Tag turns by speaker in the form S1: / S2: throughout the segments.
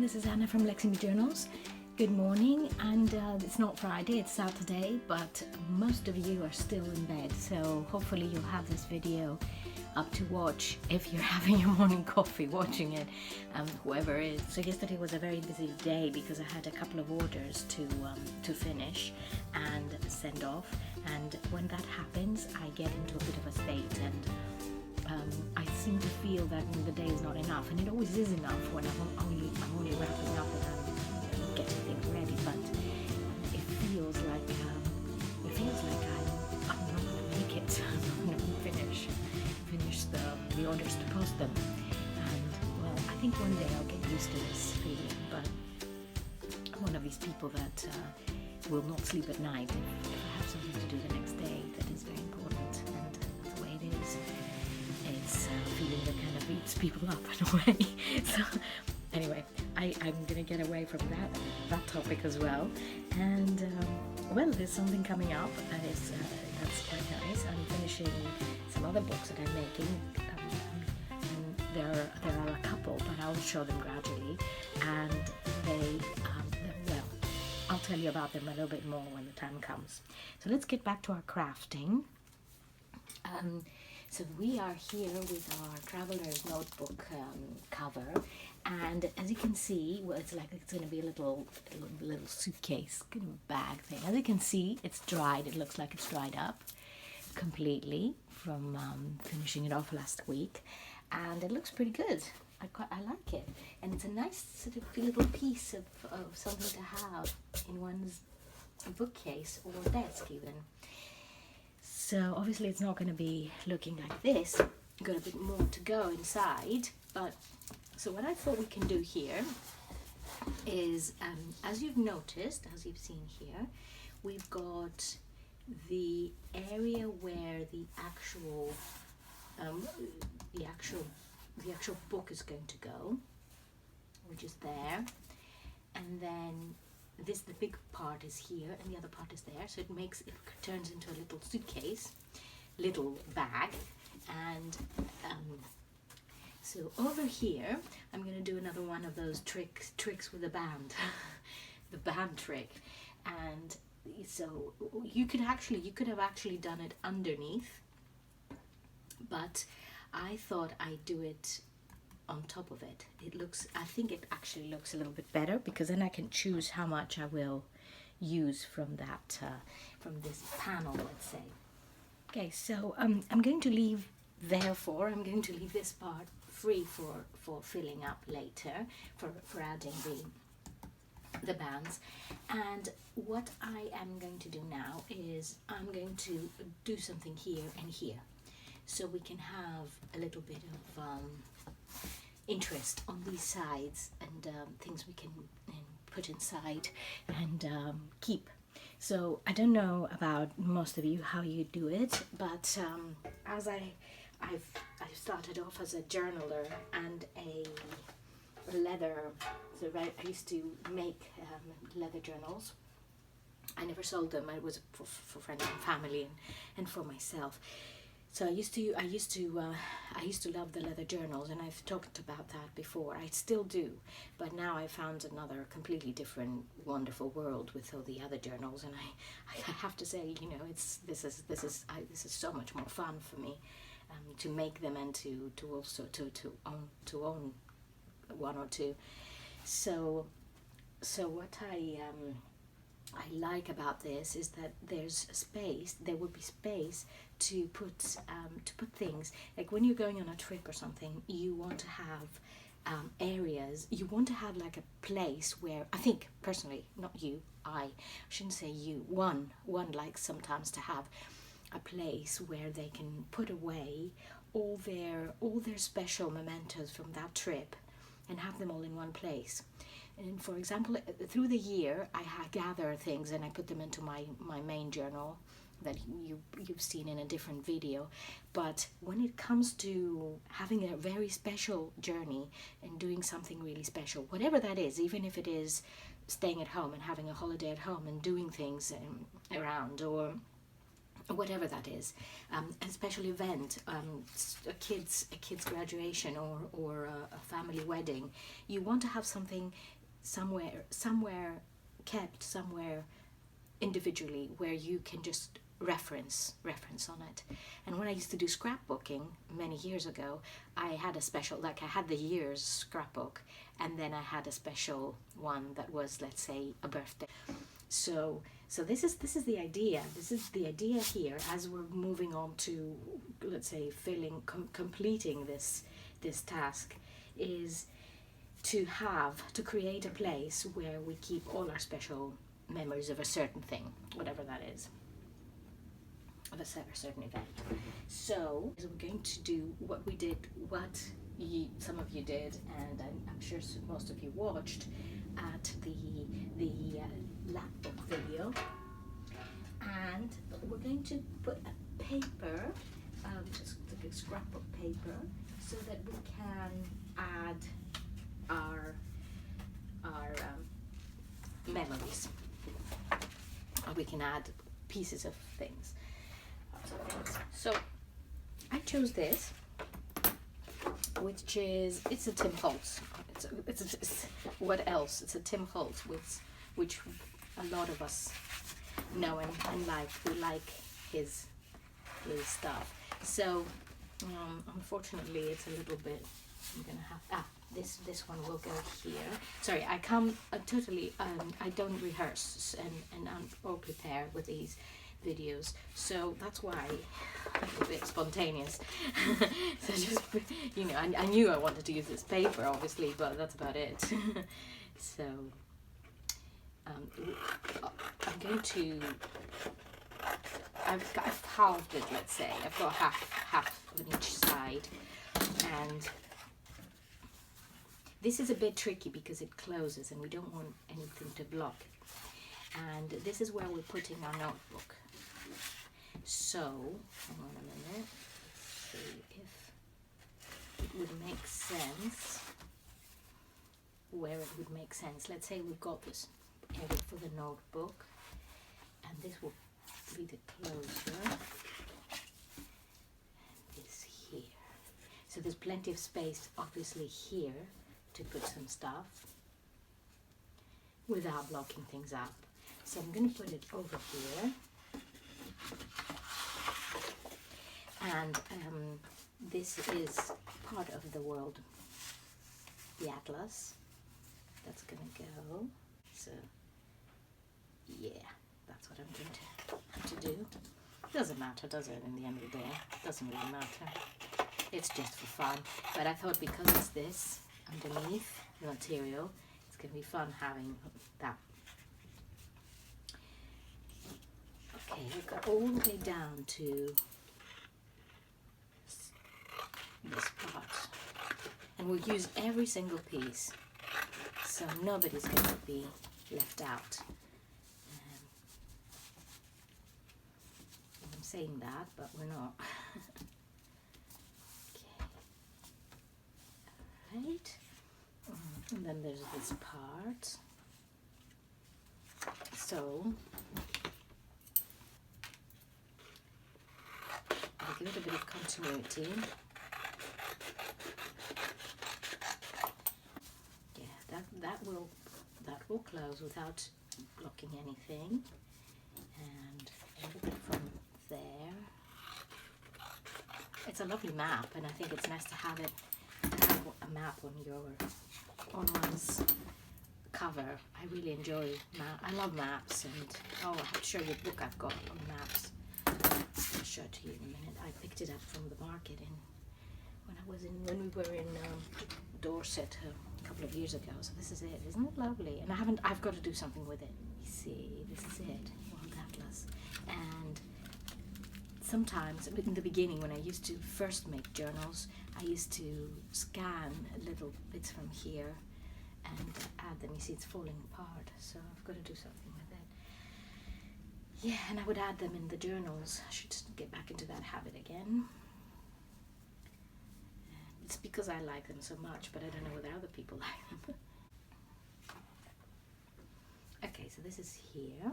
S1: this is Anna from Lexingby Journals. Good morning, and it's not Friday, it's Saturday, but most of you are still in bed, so hopefully you'll have this video up to watch if you're having your morning coffee watching it, whoever is. So yesterday was a very busy day because I had a couple of orders to finish and send off, and when that happens I get into a bit of a state, and I seem to feel that the day is not enough, and it always is enough when I'm only wrapping up and I'm getting things ready. But it feels like I'm not going to make it. I'm not going to finish the orders to post them. And well, I think one day I'll get used to this feeling. But I'm one of these people that will not sleep at night if I have something to do the next day that is very important, and that's the way it is. It's a feeling that kind of eats people up in a way. So anyway, I'm gonna get away from that topic as well. And well, there's something coming up that is that's quite nice. I'm finishing some other books that I'm making. And there are a couple, but I'll show them gradually. And well, I'll tell you about them a little bit more when the time comes. So let's get back to our crafting. So we are here with our Traveler's Notebook cover, and as you can see, well, it's going to be a little suitcase kind of bag thing. As you can see, it's dried. It looks like it's dried up completely from finishing it off last week, and it looks pretty good. I like it, and it's a nice sort of little piece of something to have in one's bookcase or desk even. So obviously it's not going to be looking like this. Got a bit more to go inside. But so what I thought we can do here is, as you've noticed, as you've seen here, we've got the area where the actual book is going to go, which is there, and then the big part is here and the other part is there, so it turns into a little suitcase, little bag. And so over here I'm going to do another one of those tricks with the band the band trick. And so you could have actually done it underneath, but I thought I'd do it on top of it. I think it actually looks a little bit better, because then I can choose how much I will use from that from this panel, let's say. Okay, so I'm going to leave this part free for filling up later, for adding the bands. And what I am going to do now is I'm going to do something here and here, so we can have a little bit of interest on these sides, and things we can put inside and keep. So I don't know about most of you how you do it, but as I've started off as a journaler and a leather, so I used to make leather journals. I never sold them. I was for friends and family and for myself. So I used to love the leather journals, and I've talked about that before. I still do, but now I found another completely different, wonderful world with all the other journals, and I have to say, you know, this is so much more fun for me to make them, and to also to own one or two. So what I like about this is that there would be space to put things. Like when you're going on a trip or something, you want to have areas, you want to have like a place where, I think personally, not you, I shouldn't say you, one likes sometimes to have a place where they can put away all their special mementos from that trip and have them all in one place. And for example, through the year, I gather things and I put them into my main journal that you've seen in a different video. But when it comes to having a very special journey and doing something really special, whatever that is, even if it is staying at home and having a holiday at home and doing things around, or whatever that is, a special event, a kid's graduation, or a family wedding. You want to have something somewhere kept somewhere individually where you can just reference on it. And when I used to do scrapbooking many years ago, I had a special, like I had the year's scrapbook, and then I had a special one that was, let's say, a birthday. So this is the idea. This is the idea here as we're moving on to, let's say, completing this task, is to create a place where we keep all our special memories of a certain thing, whatever that is, of a certain event. So we're going to do what we did, some of you did, and I'm sure most of you watched at the lapbook video. And we're going to put a paper, just like a scrapbook paper, so that we can add our memories. We can add pieces of things. So I chose this, which is, it's a Tim Holtz. It's what else? It's a Tim Holtz, which a lot of us know and like. We like his stuff. So unfortunately, it's a little bit. I'm gonna have this one will go here. Sorry, I come totally. I don't rehearse and I'm all prepared with these videos, so that's why I'm a bit spontaneous. So just, you know, I knew I wanted to use this paper, obviously, but that's about it. So I'm going to. I've halved it. Let's say I've got half on each side, and this is a bit tricky because it closes and we don't want anything to block it. And this is where we're putting our notebook. So, hang on a minute, let's see if it would make sense, where it would make sense. Let's say we've got this area for the notebook, and this will be the closure, and this here. So there's plenty of space, obviously, here to put some stuff without blocking things up. So I'm going to put it over here. And this is part of the world, the atlas. That's going to go. So, yeah, that's what I'm going to do. Doesn't matter, does it, in the end of the day? Doesn't really matter. It's just for fun. But I thought because it's this underneath the material, it's going to be fun having that. Okay, we've got all the way down to this part, and we'll use every single piece, so nobody's going to be left out. I'm saying that, but we're not. Okay, right, and then there's this part. So I'll give it a bit of continuity. That will close without blocking anything, and everything from there. It's a lovely map, and I think it's nice to have a map on one's cover. I really enjoy I love maps, and oh, I have to show you a book I've got on maps. I'll show it to you in a minute. I picked it up from the market when we were in Dorset a couple of years ago. So this is it. Isn't it lovely? And I've got to do something with it. You see, this is it, World Atlas. And sometimes in the beginning, when I used to first make journals, I used to scan little bits from here and add them. You see, it's falling apart, so I've got to do something with it. Yeah, and I would add them in the journals. I should get back into that habit again. It's because I like them so much, but I don't know whether other people like them. Okay, so this is here.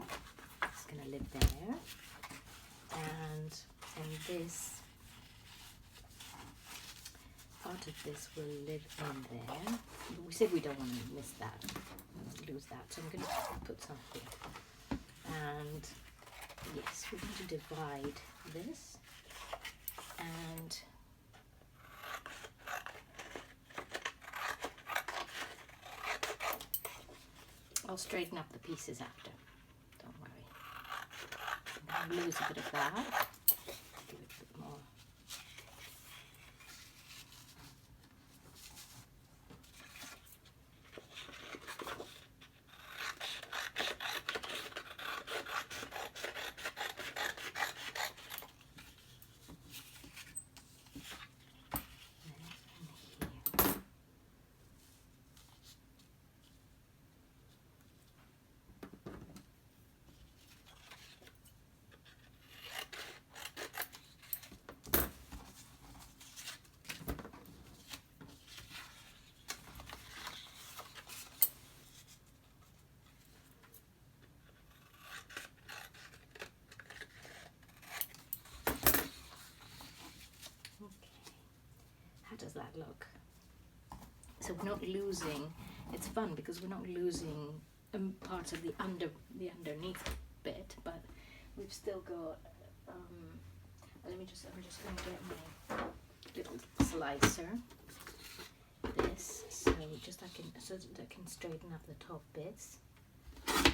S1: It's going to live there. and this part of this will live in there. We said we don't want to miss that, lose that, so I'm going to put something. And yes, we're going to divide this, and I'll straighten up the pieces after, don't worry. I'll lose a bit of that, give it a bit more. How does that look? So we're not losing, it's fun because we're not losing parts of the underneath bit, but we've still got, I'm just going to get my little slicer, this, so that I can straighten up the top bits, there,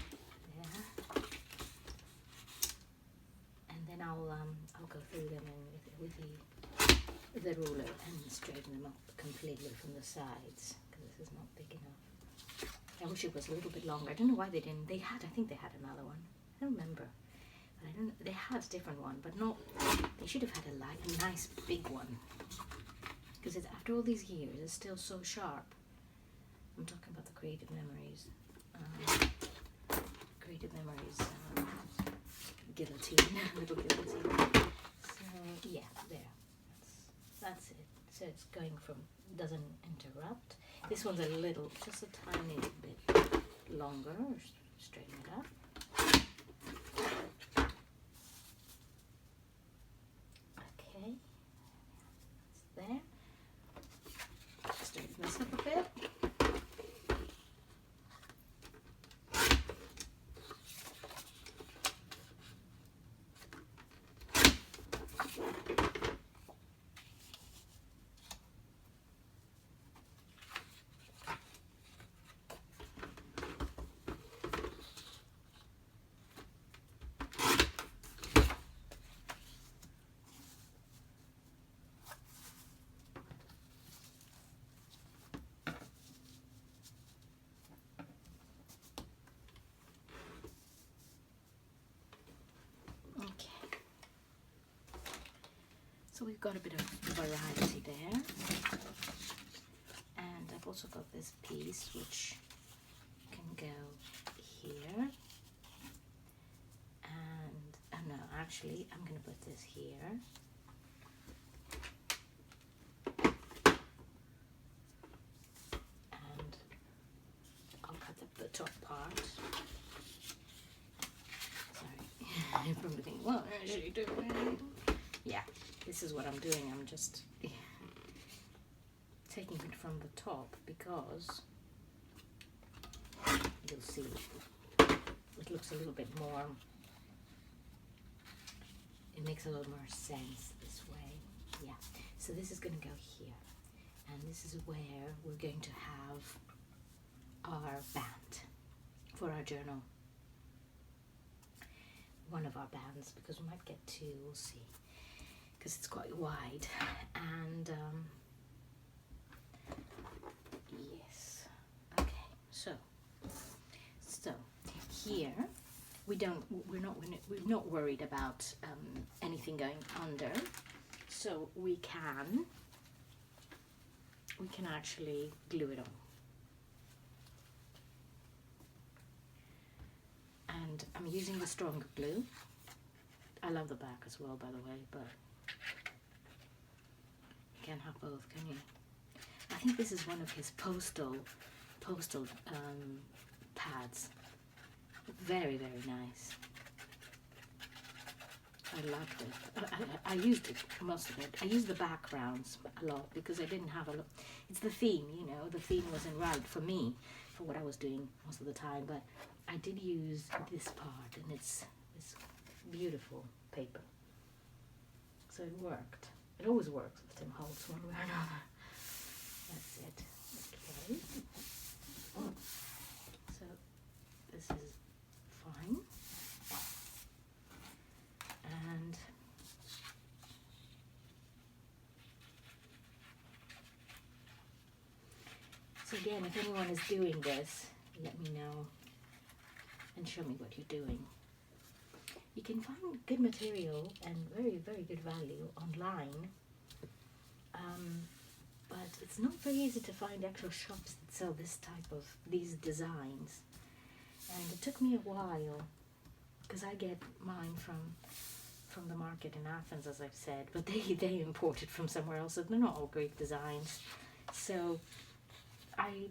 S1: and then I'll go through them with the ruler and straighten them up completely from the sides, because this is not big enough. I wish it was a little bit longer. I don't know why they didn't. They had, I think they had another one. I don't remember. But I don't. They had a different one, but not. They should have had a nice big one, because it's, after all these years, it's still so sharp. I'm talking about the Creative Memories. Creative Memories guillotine, little guillotine. So yeah, there. That's it. So it's going from, doesn't interrupt. This one's a little, just a tiny bit longer. Straighten it up. Okay, that's there. Straighten this up a bit. So we've got a bit of variety there, and I've also got this piece which can go here, and oh no, actually I'm going to put this here, and I'll cut the top part. Sorry, you're probably thinking, what are you doing? Yeah, this is what I'm doing. I'm just taking it from the top because you'll see it looks a little bit more, it makes a little more sense this way. Yeah, so this is going to go here, and this is where we're going to have our band for our journal. One of our bands, because we might get two, we'll see, because it's quite wide. And yes, okay, so here we're not worried about anything going under, so we can actually glue it on. And I'm using the stronger glue. I love the back as well, by the way, but you can't have both, can you? I think this is one of his postal pads. Very, very nice. I loved it. I used it, most of it. I used the backgrounds a lot because I didn't have a lot. It's the theme, you know, the theme wasn't right for me, for what I was doing most of the time, but I did use this part, and it's this beautiful paper. So it worked. It always works with Tim Holtz one way or another. That's it. Okay. So this is fine. And so again, if anyone is doing this, let me know and show me what you're doing. You can find good material and very, very good value online, but it's not very easy to find actual shops that sell this type of, these designs. And it took me a while, because I get mine from the market in Athens, as I've said, but they import it from somewhere else, so they're not all great designs. So I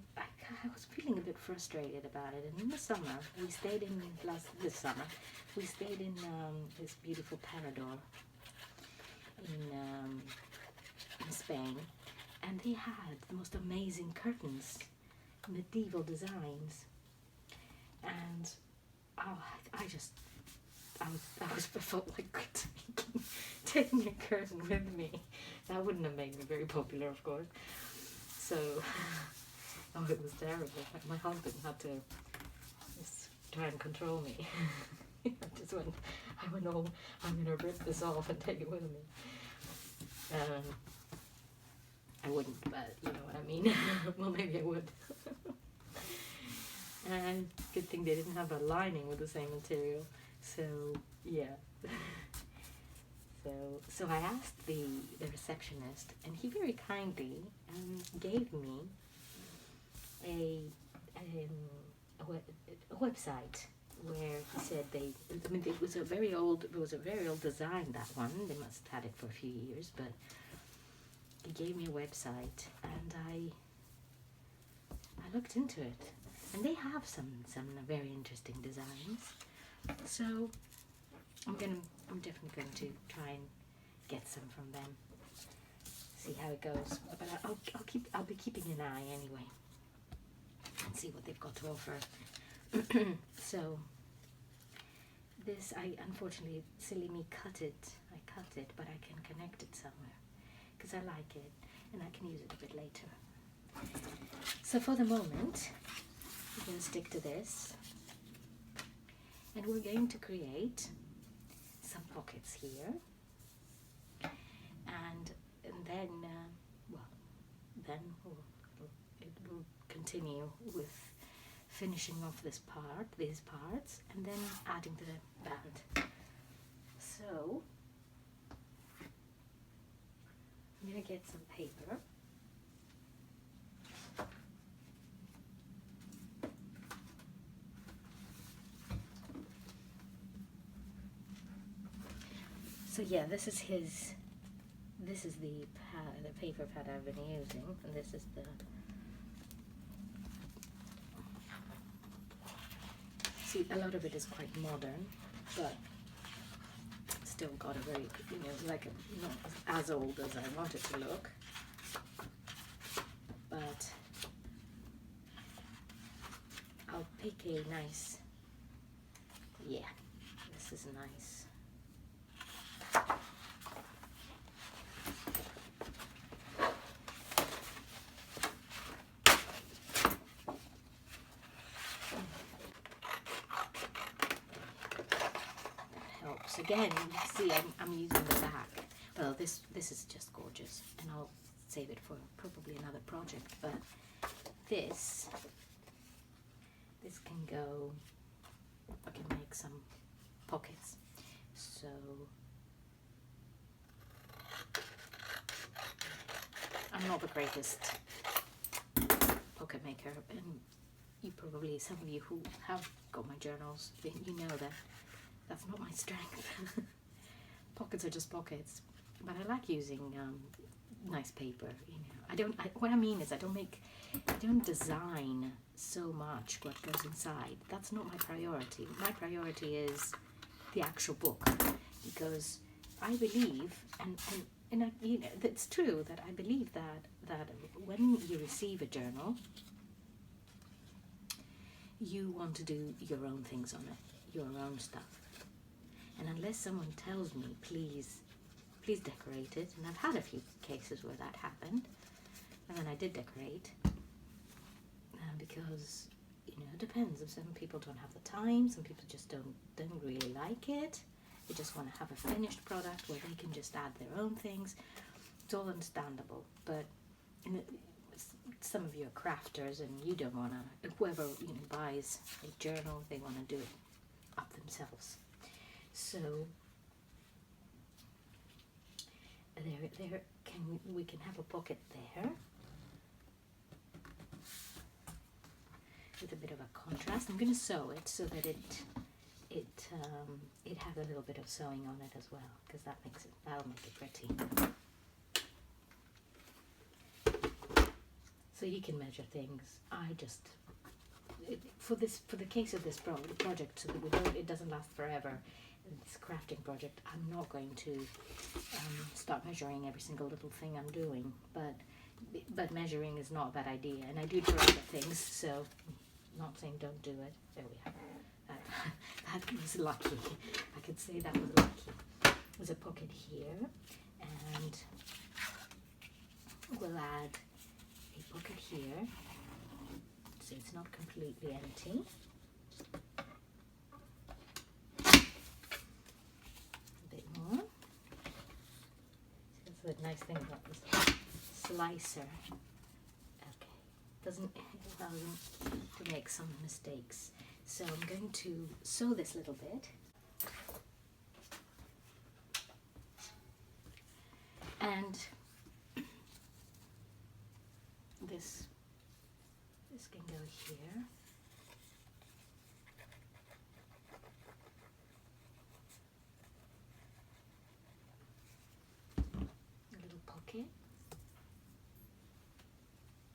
S1: was feeling a bit frustrated about it, and in the summer we stayed in this beautiful Parador in Spain, and they had the most amazing curtains, medieval designs, and I felt like taking a curtain with me. That wouldn't have made me very popular, of course. So, it was terrible. My husband had to just try and control me. I went home, I'm going to rip this off and take it with me. I wouldn't, but you know what I mean. Well, maybe I would. And good thing they didn't have a lining with the same material. So, yeah. So I asked the receptionist, and he very kindly gave me a website where he said it was a very old design, that one. They must have had it for a few years, but he gave me a website, and I looked into it, and they have some very interesting designs. So I'm definitely going to try and get some from them. See how it goes. But I'll be keeping an eye anyway and see what they've got to offer. So this, I unfortunately, silly me, cut it, but I can connect it somewhere because I like it and I can use it a bit later. So for the moment, we're going to stick to this, and we're going to create some pockets here, and then it will continue with finishing off these parts, and then adding the band. So I'm gonna get some paper. So yeah, this is the paper pad I've been using, and this is the. See, a lot of it is quite modern, but still got a very, not as old as I want it to look. But I'll pick a nice, this is nice. Again, you see, I'm using the back. Well, this is just gorgeous, and I'll save it for probably another project. But this can go. I can make some pockets. So I'm not the greatest pocket maker, and you probably, some of you who have got my journals, you know that. That's not my strength. Pockets are just pockets, but I like using nice paper. What I mean is I don't design so much what goes inside. That's not my priority. My priority is the actual book. because I believe, and I, you know, it's true that I believe that when you receive a journal, you want to do your own things on it, your own stuff. And unless someone tells me, please decorate it, and I've had a few cases where that happened, and then I did decorate, because, you know, it depends. Some people don't have the time, some people just don't really like it. They just want to have a finished product where they can just add their own things. It's all understandable, but some of you are crafters and you don't want to, whoever, you know, buys a journal, they want to do it up themselves. So there we can have a pocket there with a bit of a contrast. I'm going to sew it so that it has a little bit of sewing on it as well, because that'll make it pretty. So you can measure things. For the case of this project, so that it doesn't last forever, this crafting project, I'm not going to start measuring every single little thing I'm doing, but measuring is not a bad idea, and I do for other things, so I'm not saying don't do it. There we have. That was lucky. I could say that was lucky. There's a pocket here, and we'll add a pocket here, so it's not completely empty. A bit more. So that's the nice thing about this slicer. Okay, doesn't allow you to make some mistakes. So I'm going to sew this little bit. And this can go here. A little pocket.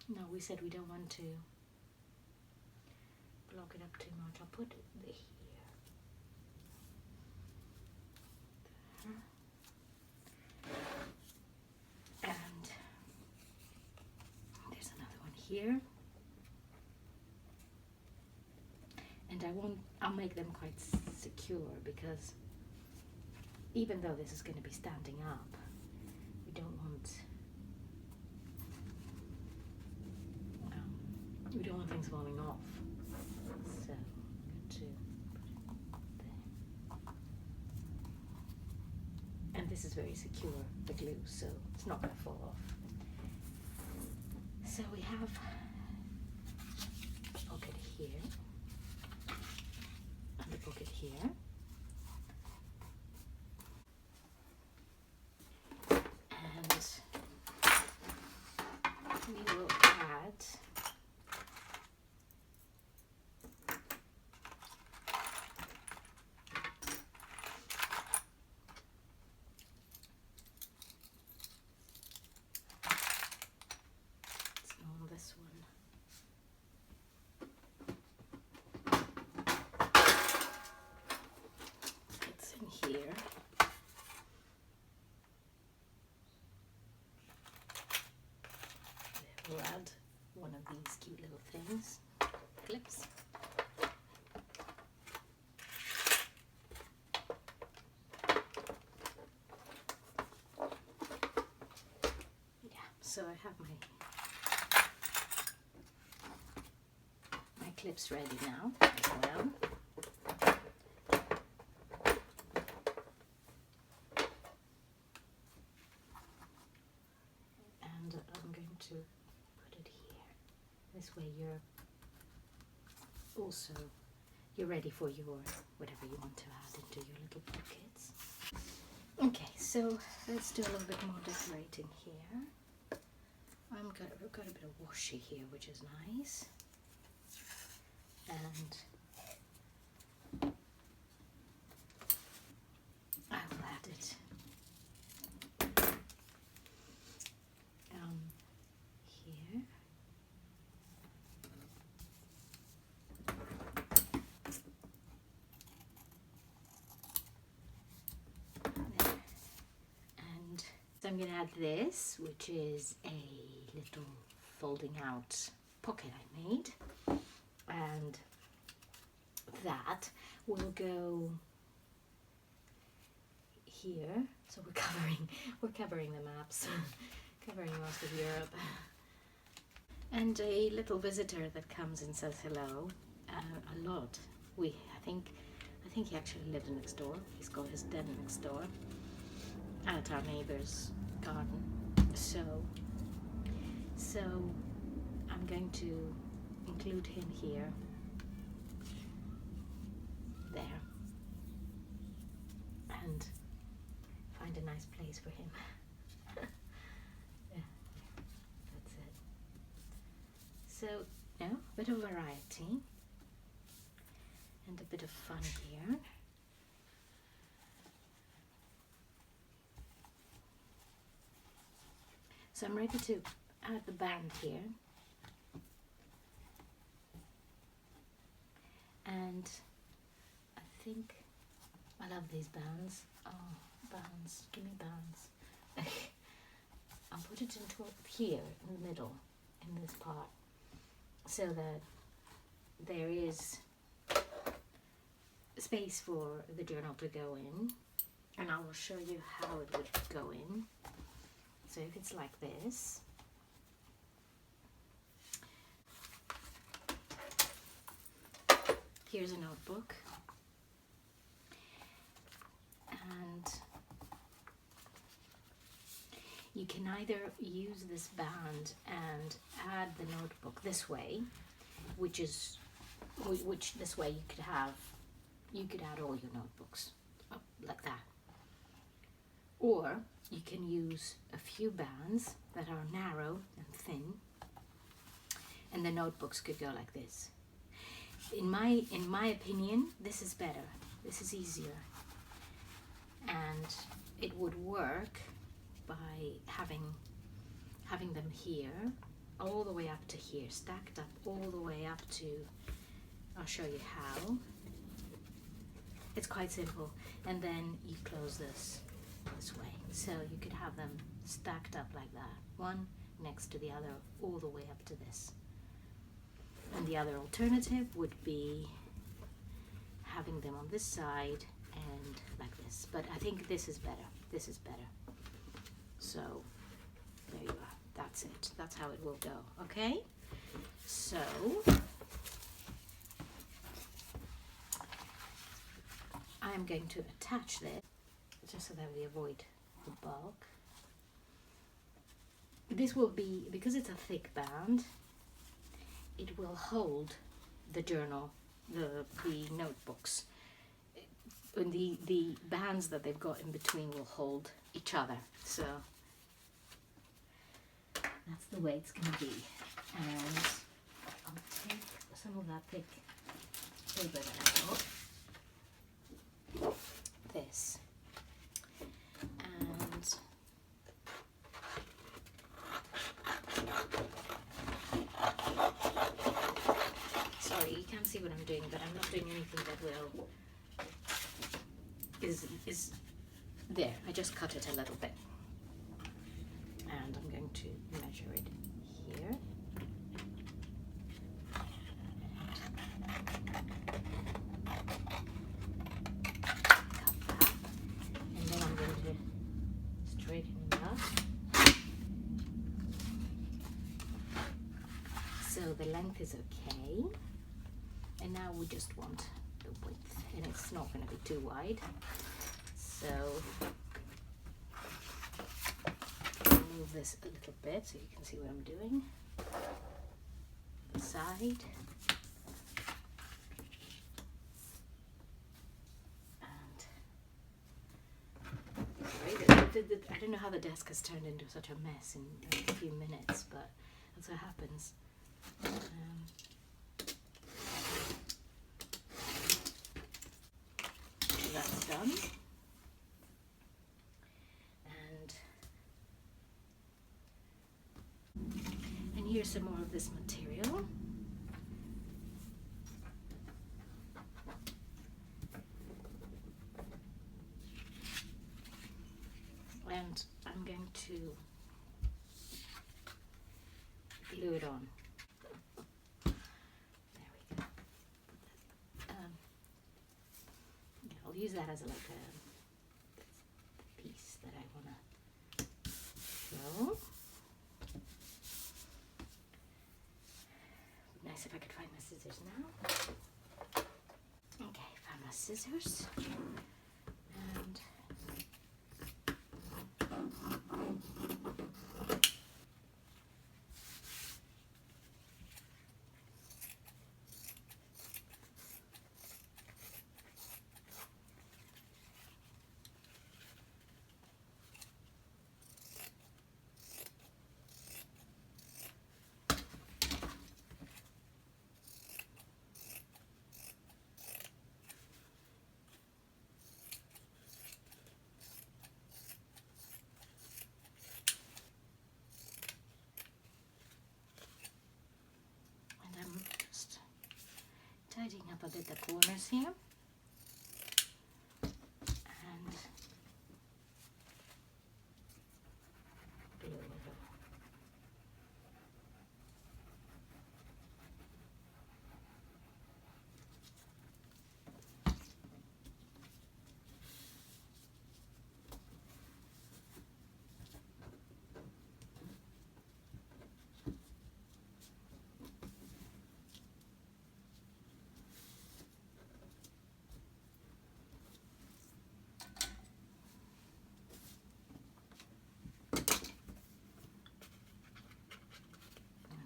S1: No, we said we don't want to block it up too much. I'll put it here. There. And there's another one here. And I'll make them quite secure, because even though this is going to be standing up, we don't want things falling off. So I'm going to put it there. And this is very secure, the glue, so it's not going to fall off. So we have a pocket here and a pocket here. And we will add this one. It's in here. We'll add one of these cute little things, clips. Yeah, so I have my clips ready now as well. And I'm going to put it here. This way you're ready for your whatever you want to add into your little pockets. Okay, so let's do a little bit more decorating here. I've got a bit of washi here, which is nice. And I will add it here. I'm going to add this, which is a little folding out pocket I made, and that will go here. So we're covering the maps, covering most of Europe. And a little visitor that comes and says hello a lot. I think he actually lives next door. He's got his den next door at our neighbor's garden. So I'm going to include him here, there, and find a nice place for him. Yeah, that's it. So now a bit of variety and a bit of fun here. So I'm ready to add the band here. And I think I love these bands. Oh, bands, give me bands. I'll put it into here in the middle, in this part, so that there is space for the journal to go in, and I will show you how it would go in. So if it's like this, here's a notebook, and you can either use this band and add the notebook this way, which this way you could add all your notebooks up like that. Or you can use a few bands that are narrow and thin, and the notebooks could go like this. In my opinion, this is better. This is easier, and it would work by having them here, all the way up to here, stacked up all the way up to. I'll show you how. It's quite simple, and then you close this way, so you could have them stacked up like that, one next to the other, all the way up to this. And the other alternative would be having them on this side and like this, but I think this is better. This is better. So there you are. That's it. That's how it will go. Okay, so I'm going to attach this just so that we avoid the bulk. This will be, because it's a thick band, it will hold the journal, the notebooks, and the bands that they've got in between will hold each other. So that's the way it's going to be. And I'll take some of that thick paper that I got, this, and sorry, you can't see what I'm doing, but I'm not doing anything that will is there. I just cut it a little bit, and I'm going to measure it here. So the length is okay, and now we just want the width, and it's not going to be too wide. So I'll move this a little bit so you can see what I'm doing. The side. I don't know how the desk has turned into such a mess in a few minutes, but that's what happens. So that's done. And here's some more of this material. And I'm going to glue it on. There we go. Yeah, I'll use that as like a piece that I want to show. Nice if I could find my scissors now. Okay, found my scissors. And I'm just tidying up a bit the corners here. And glue it on.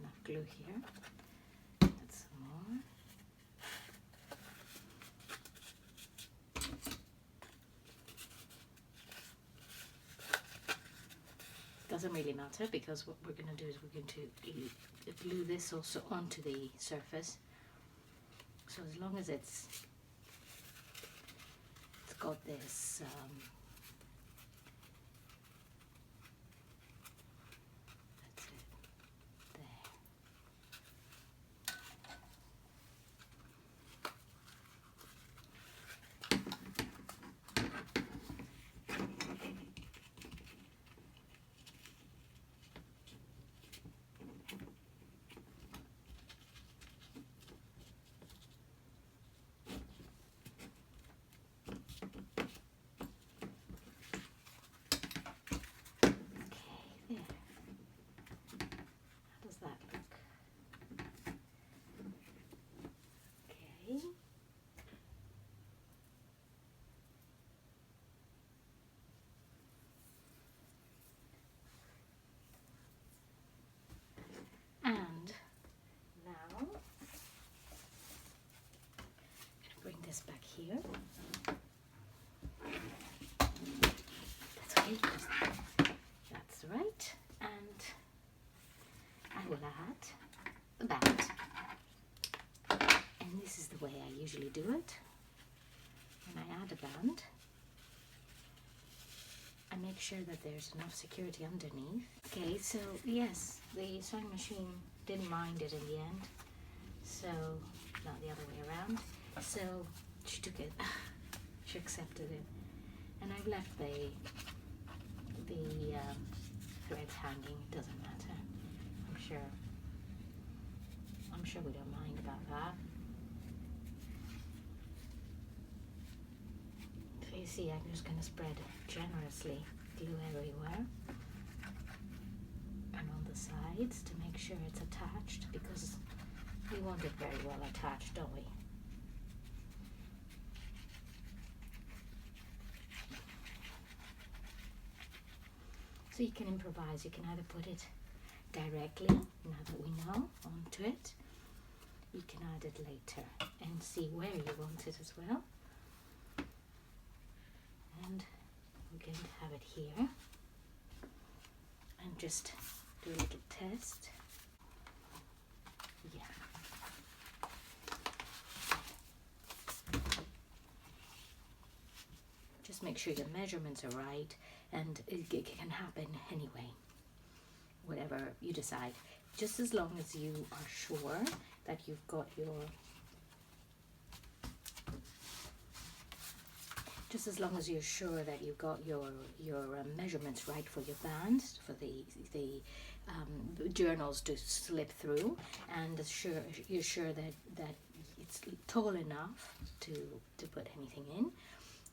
S1: Enough glue here. Add some more. Doesn't really matter because what we're going to do is we're going to glue this also onto the surface. So as long as it's got this that's it there. And now I'm going to bring this back here. That's okay. That's right. And I will add the band. And this is the way I usually do it. When I add a band, I make sure that there's enough security underneath. Okay, so yes, the sewing machine didn't mind it in the end, so not the other way around. So she took it, she accepted it, and I've left the threads hanging. It doesn't matter. I'm sure we don't mind about that. So you see, I'm just going to spread generously glue everywhere and on the sides to make sure it's attached, because we want it very well attached, don't we? So you can improvise. You can either put it directly, now that we know, onto it. You can add it later and see where you want it as well. And we're going to have it here and just do a little test. Yeah. Just make sure your measurements are right, and it can happen anyway, whatever you decide. Just as long as you are sure that you've got your just as long as you're sure that you've got your measurements right for your bands, for the journals to slip through, and you're sure that it's tall enough to put anything in.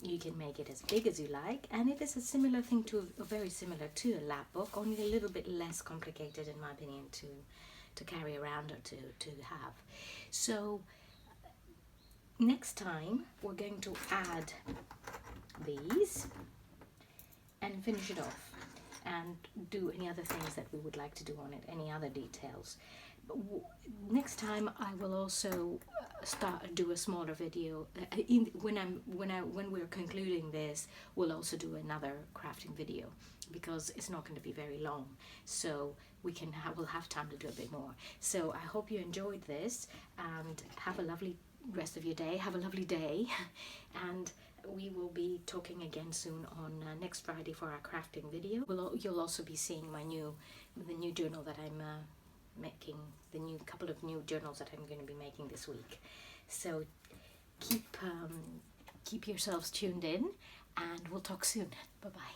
S1: You can make it as big as you like, and it is a similar thing to very similar to a lap book, only a little bit less complicated in my opinion to carry around or to have. So next time we're going to add these and finish it off and do any other things that we would like to do on it, any other details. Next time I will also do a smaller video. When we're concluding this, we'll also do another crafting video, because it's not going to be very long, so we'll have time to do a bit more. So I hope you enjoyed this, and have a lovely rest of your day. Have a lovely day, and we will be talking again soon on next Friday for our crafting video. You'll also be seeing the new journal that I'm making, the couple of new journals that I'm going to be making this week. So keep yourselves tuned in, and we'll talk soon. Bye bye.